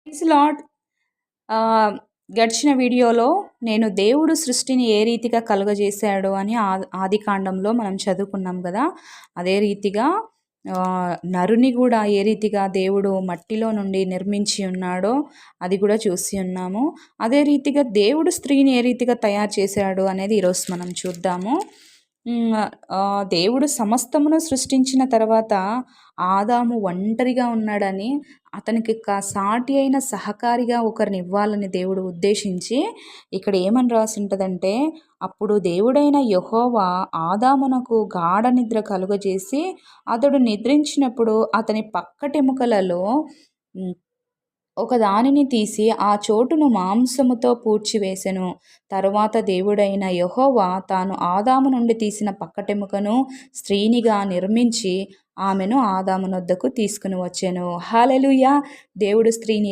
Praise lord. ఆహ్, గడిచిన వీడియోలో నేను దేవుడు సృష్టిని ఏ రీతిగా కలుగజేశాడు అని ఆదికాండంలో మనం చదువుకున్నాం గదా! అదే రీతిగా నరుని గూడా ఏ రీతిగా దేవుడు మట్టిలో నుండి నిర్మించి ఉన్నాడో అది గూడా చూసి ఉన్నాము. అదే రీతిగా దేవుడు స్త్రీని ఏ రీతిగా తయారు చేశాడు అనేది ఈరోజు మనం చూద్దాము. హ్మ్. దేవుడు సమస్తమును సృష్టించిన తర్వాత ఆదాము ఒంటరిగా ఉన్నాడని, అతనికి సాటి అయిన సహకారిగా ఒకరినివ్వాలని దేవుడు ఉద్దేశించి, ఇక్కడ ఏమని రాసుంటదంటే, అప్పుడు దేవుడైన యెహోవా ఆదామునకు గాఢ నిద్ర కలుగజేసి, అతడు నిద్రించినప్పుడు అతని పక్కటెముకలలో హ్మ్. ఒకదానిని తీసి ఆ చోటును మాంసముతో పూడ్చివేసెను. తరువాత దేవుడైన యెహోవా తాను ఆదాము నుండి తీసిన పక్కటెముకను స్త్రీనిగా నిర్మించి ఆమెను ఆదాము నొద్దకు తీసుకుని వచ్చెను. హల్లెలూయా! దేవుడు స్త్రీని